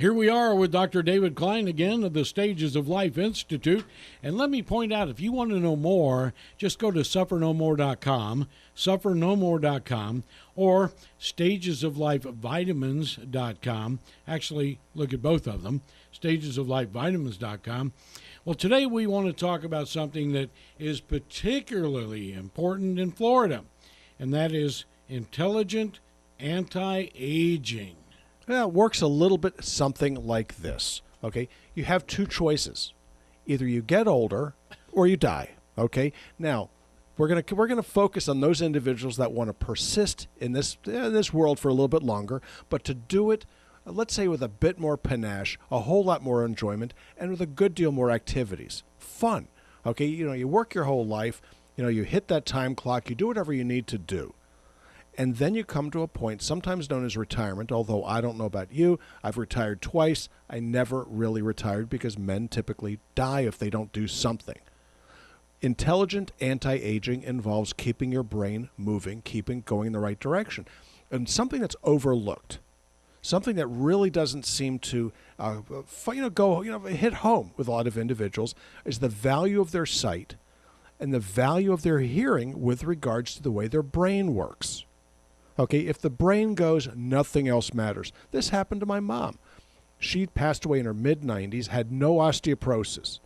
Here we are with Dr. David Klein again of the Stages of Life Institute. And let me point out, if you want to know more, just go to suffernomore.com, suffernomore.com, or stagesoflifevitamins.com. Actually, look at both of them, stagesoflifevitamins.com. Well, today we want to talk about something that is particularly important in Florida, and that is intelligent anti-aging. Yeah, it works a little bit something like this, okay? You have two choices. Either you get older or you die, okay? Now, we're gonna focus on those individuals that want to persist in this world for a little bit longer, but to do it, let's say, with a bit more panache, a whole lot more enjoyment, and with a good deal more activities. Fun, okay? You know, you work your whole life, you hit that time clock, you do whatever you need to do. And then you come to a point, sometimes known as retirement, although I don't know about you. I've retired twice. I never really retired because men typically die if they don't do something. Intelligent anti-aging involves keeping your brain moving, going in the right direction. And something that's overlooked, something that really doesn't seem to hit home with a lot of individuals, is the value of their sight and the value of their hearing with regards to the way their brain works. Okay, if the brain goes, nothing else matters. This happened to my mom. She passed away in her mid-90s, had no osteoporosis.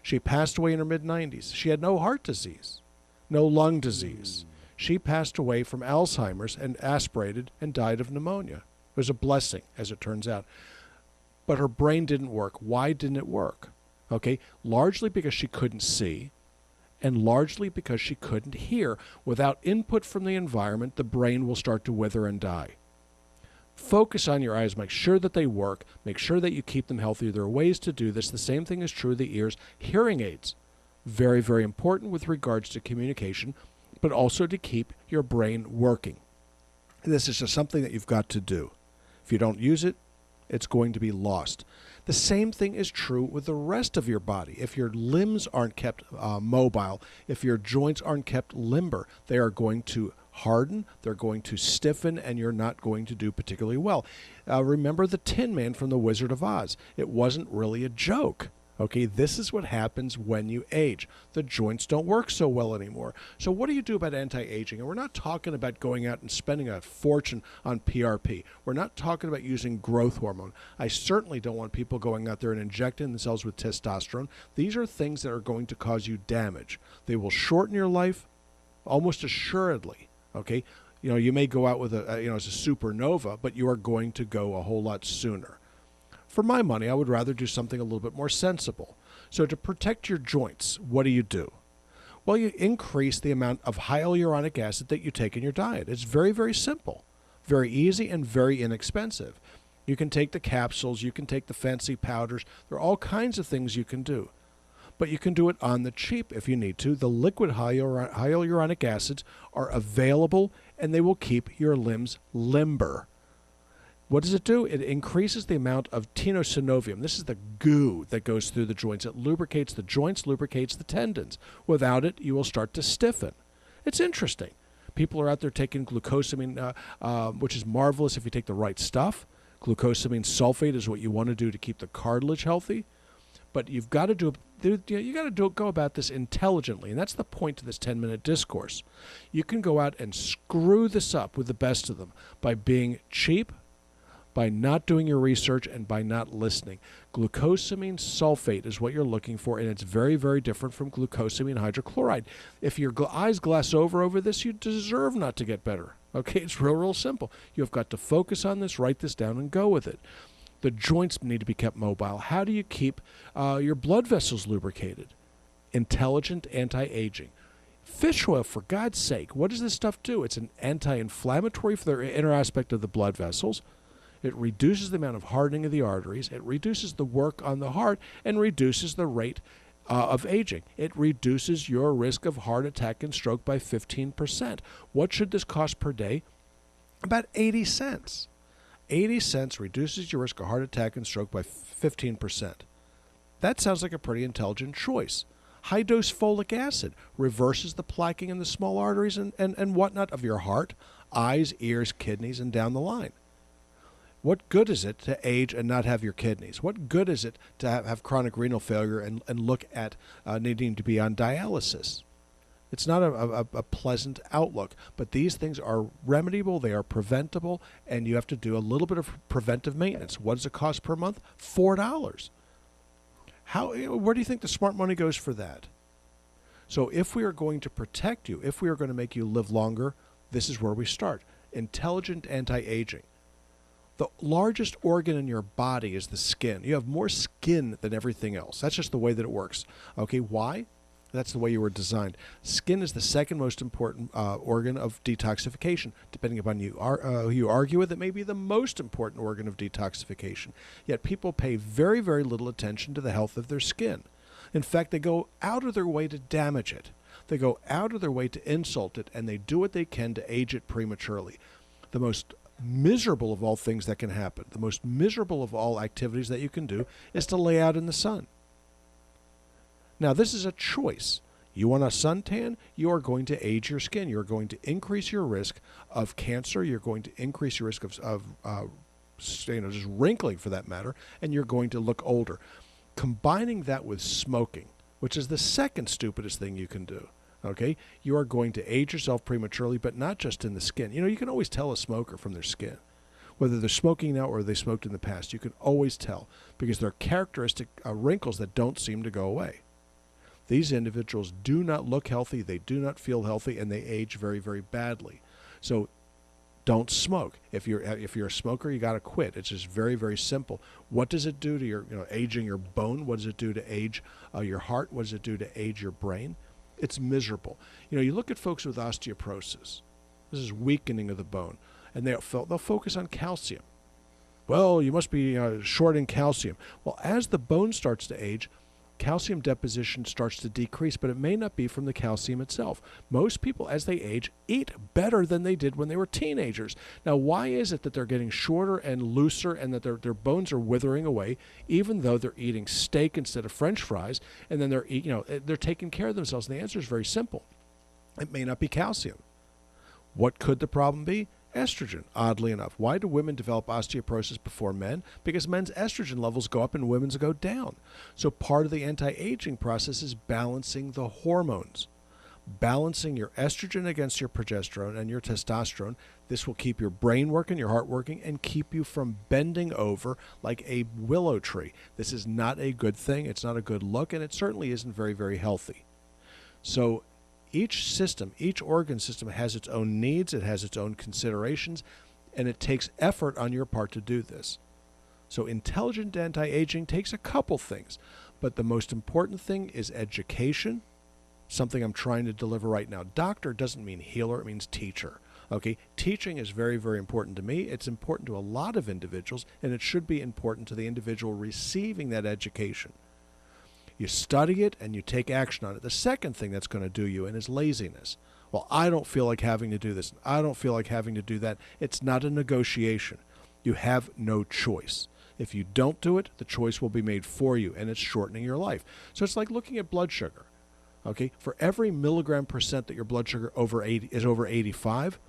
She passed away in her mid-90s. She had no heart disease, no lung disease. She passed away from Alzheimer's and aspirated and died of pneumonia. It was a blessing, as it turns out. But her brain didn't work. Why didn't it work? Okay, largely because she couldn't see, and largely because she couldn't hear. Without input from the environment, the brain will start to wither and die. Focus on your eyes. Make sure that they work. Make sure that you keep them healthy. There are ways to do this. The same thing is true of the ears. Hearing aids, very, very important with regards to communication, but also to keep your brain working. This is just something that you've got to do. If you don't use it, it's going to be lost. The same thing is true with the rest of your body. If your limbs aren't kept mobile, if your joints aren't kept limber, they are going to harden, they're going to stiffen, and you're not going to do particularly well. Remember the Tin Man from The Wizard of Oz. It wasn't really a joke. Okay, this is what happens when you age. The joints don't work so well anymore. So what do you do about anti-aging? And we're not talking about going out and spending a fortune on PRP. We're not talking about using growth hormone. I certainly don't want people going out there and injecting themselves with testosterone. These are things that are going to cause you damage. They will shorten your life almost assuredly. Okay, you may go out with as a supernova, but you are going to go a whole lot sooner. For my money, I would rather do something a little bit more sensible. So to protect your joints, what do? Well, you increase the amount of hyaluronic acid that you take in your diet. It's very, very simple, very easy, and very inexpensive. You can take the capsules, you can take the fancy powders. There are all kinds of things you can do. But you can do it on the cheap if you need to. The liquid hyaluronic acids are available, and they will keep your limbs limber. What does it do? It increases the amount of tenosynovium. This is the goo that goes through the joints. It lubricates the joints, lubricates the tendons. Without it, you will start to stiffen. It's interesting. People are out there taking glucosamine, which is marvelous if you take the right stuff. Glucosamine sulfate is what you want to do to keep the cartilage healthy. But you've got to go about this intelligently, and that's the point of this 10-minute discourse. You can go out and screw this up with the best of them by being cheap, by not doing your research, and by not listening. Glucosamine sulfate is what you're looking for, and it's very, very different from glucosamine hydrochloride. If your eyes glass over this, you deserve not to get better. Okay, it's real simple. You've got to focus on this, write this down, and go with it. The joints need to be kept mobile. How do you keep your blood vessels lubricated? Intelligent anti-aging. Fish oil, for God's sake, what does this stuff do? It's an anti-inflammatory for the inner aspect of the blood vessels. It reduces the amount of hardening of the arteries. It reduces the work on the heart and reduces the rate of aging. It reduces your risk of heart attack and stroke by 15%. What should this cost per day? About 80 cents. 80 cents reduces your risk of heart attack and stroke by 15%. That sounds like a pretty intelligent choice. High-dose folic acid reverses the plaquing in the small arteries and whatnot of your heart, eyes, ears, kidneys, and down the line. What good is it to age and not have your kidneys? What good is it to have chronic renal failure and look at needing to be on dialysis? It's not a pleasant outlook, but these things are remediable, they are preventable, and you have to do a little bit of preventive maintenance. What does it cost per month? $4. Where do you think the smart money goes for that? So if we are going to protect you, if we are going to make you live longer, this is where we start. Intelligent anti-aging. The largest organ in your body is the skin. You have more skin than everything else. That's just the way that it works. Okay, why? That's the way you were designed. Skin is the second most important organ of detoxification. Depending upon who you argue with, it may be the most important organ of detoxification. Yet people pay very, very little attention to the health of their skin. In fact, they go out of their way to damage it. They go out of their way to insult it, and they do what they can to age it prematurely. The most miserable of all things that can happen, the most miserable of all activities that you can do, is to lay out in the sun. Now, this is a choice. You want a suntan, you are going to age your skin. You're going to increase your risk of cancer. You're going to increase your risk of just wrinkling, for that matter, and you're going to look older. Combining that with smoking, which is the second stupidest thing you can do, okay, you are going to age yourself prematurely, but not just in the skin. You can always tell a smoker from their skin. Whether they're smoking now or they smoked in the past, you can always tell because they're characteristic wrinkles that don't seem to go away. These individuals do not look healthy, they do not feel healthy, and they age very, very badly. So don't smoke. If you're a smoker, you got to quit. It's just very, very simple. What does it do to your aging your bone? What does it do to age your heart? What does it do to age your brain? It's miserable. You look at folks with osteoporosis. This is weakening of the bone, and they'll focus on calcium. Well, you must be short in calcium. Well, as the bone starts to age, calcium deposition starts to decrease, but it may not be from the calcium itself. Most people, as they age, eat better than they did when they were teenagers. Now, why is it that they're getting shorter and looser and that their bones are withering away, even though they're eating steak instead of French fries, and then they're taking care of themselves? And the answer is very simple. It may not be calcium. What could the problem be? Estrogen, oddly enough. Why do women develop osteoporosis before men? Because men's estrogen levels go up and women's go down. So part of the anti-aging process is balancing the hormones. Balancing your estrogen against your progesterone and your testosterone. This will keep your brain working, your heart working, and keep you from bending over like a willow tree. This is not a good thing. It's not a good look, and it certainly isn't very, very healthy. So each system, each organ system has its own needs, it has its own considerations, and it takes effort on your part to do this. So intelligent anti-aging takes a couple things, but the most important thing is education, something I'm trying to deliver right now. Doctor doesn't mean healer, it means teacher. Okay, teaching is very, very important to me. It's important to a lot of individuals, and it should be important to the individual receiving that education. You study it and you take action on it. The second thing that's going to do you in is laziness. Well, I don't feel like having to do this. I don't feel like having to do that. It's not a negotiation. You have no choice. If you don't do it, the choice will be made for you, and it's shortening your life. So it's like looking at blood sugar. Okay, for every milligram percent that your blood sugar is over 85,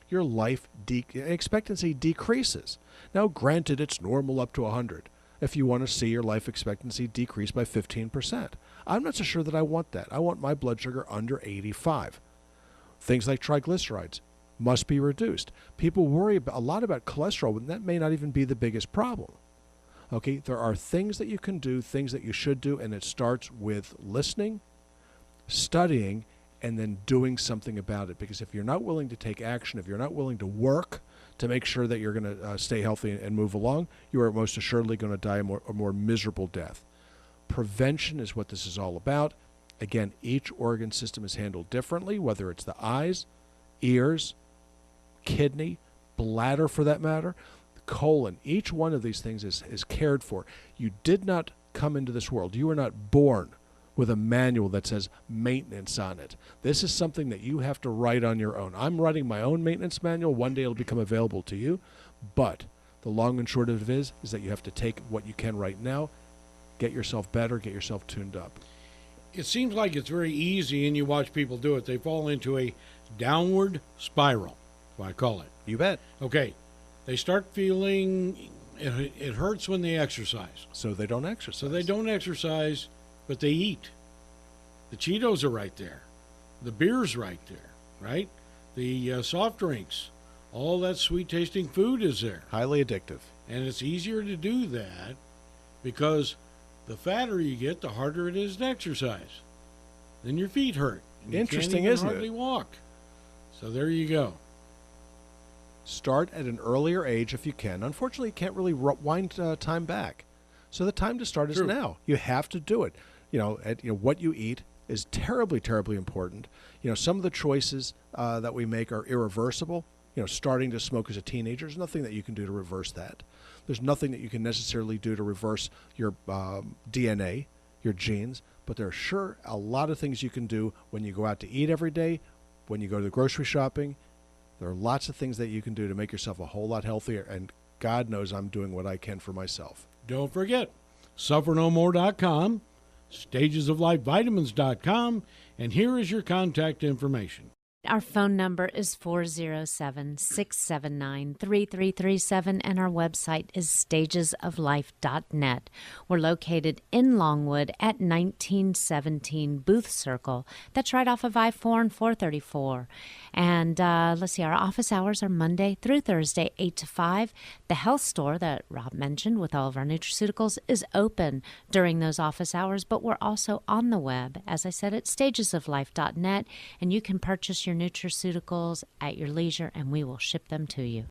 your life expectancy decreases. Now, granted, it's normal up to 100. If you want to see your life expectancy decrease by 15%. I'm not so sure that I want that. I want my blood sugar under 85. Things like triglycerides must be reduced. People worry a lot about cholesterol, but that may not even be the biggest problem. Okay, there are things that you can do, things that you should do, and it starts with listening, studying, and then doing something about it. Because if you're not willing to take action, if you're not willing to work to make sure that you're going to stay healthy and move along, you are most assuredly going to die a more miserable death. Prevention is what this is all about. Again, each organ system is handled differently, whether it's the eyes, ears, kidney, bladder for that matter, colon. Each one of these things is cared for. You did not come into this world. You were not born with a manual that says maintenance on it. This is something that you have to write on your own. I'm writing my own maintenance manual. One day it'll become available to you. But the long and short of it is that you have to take what you can right now, get yourself better, get yourself tuned up. It seems like it's very easy, and you watch people do it. They fall into a downward spiral, what I call it. You bet. Okay, They start feeling it hurts when they exercise. So they don't exercise. So they don't exercise, but they eat. The Cheetos are right there. The beer's right there, right? The soft drinks. All that sweet-tasting food is there. Highly addictive. And it's easier to do that because the fatter you get, the harder it is to exercise. Then your feet hurt. And Interesting, you can't isn't even hardly it? walk. So there you go. Start at an earlier age if you can. Unfortunately, you can't really wind time back. So the time to start is True. now. You have to do it. What you eat is terribly, terribly important. Some of the choices that we make are irreversible. Starting to smoke as a teenager, there's nothing that you can do to reverse that. There's nothing that you can necessarily do to reverse your DNA, your genes, but there are sure a lot of things you can do when you go out to eat every day, when you go to the grocery shopping. There are lots of things that you can do to make yourself a whole lot healthier, and God knows I'm doing what I can for myself. Don't forget, suffernomore.com, stagesoflifevitamins.com, and here is your contact information. Our phone number is 407-679-3337, and our website is stagesoflife.net. We're located in Longwood at 1917 Booth Circle. That's right off of I-4 and 434. And let's see, our office hours are Monday through Thursday, 8 to 5. The health store that Rob mentioned with all of our nutraceuticals is open during those office hours, but we're also on the web, as I said, at stagesoflife.net, and you can purchase your nutraceuticals at your leisure, and we will ship them to you.